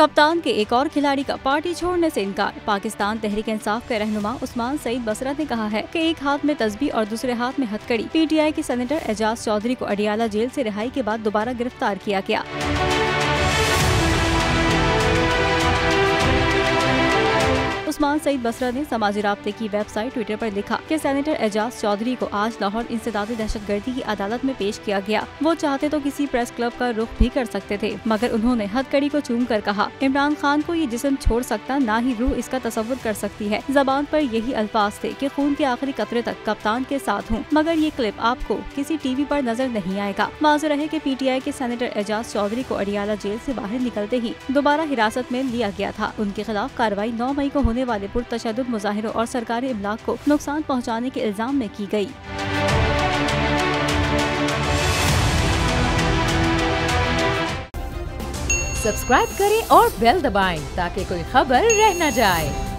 कप्तान के एक और खिलाड़ी का पार्टी छोड़ने से इनकार। पाकिस्तान तहरीक इंसाफ के रहनुमा उस्मान सईद बसरा ने कहा है कि एक हाथ में तस्बीह और दूसरे हाथ में हथकड़ी। पीटीआई के सेनेटर एजाज चौधरी को अडियाला जेल से रिहाई के बाद दोबारा गिरफ्तार किया गया। उस्मान सईद बसरा ने समाजी राब्ते की वेबसाइट ट्विटर पर लिखा कि सेनेटर एजाज चौधरी को आज लाहौर इंसदादी दहशतगर्दी की अदालत में पेश किया गया। वो चाहते तो किसी प्रेस क्लब का रुख भी कर सकते थे, मगर उन्होंने हथकड़ी को चूम कर कहा, इमरान खान को ये जिस्म छोड़ सकता, ना ही रूह इसका तसव्वुर कर सकती है। जबान पर यही अल्फाज थे कि खून के आखिरी कतरे तक कप्तान के साथ हूँ। मगर ये क्लिप आपको किसी टीवी पर नजर नहीं आएगा। वाज़ेह रहे कि पीटीआई के सेनेटर एजाज चौधरी को अडियाला जेल से बाहर निकलते ही दोबारा हिरासत में लिया गया था। उनके खिलाफ कार्रवाई 9 मई को होने वाले पुरतशद्दुद मुजाहिरों और सरकारी इमलाक को नुकसान पहुंचाने के इल्जाम में की गई। सब्सक्राइब करें और बेल दबाएं ताकि कोई खबर रह न जाए।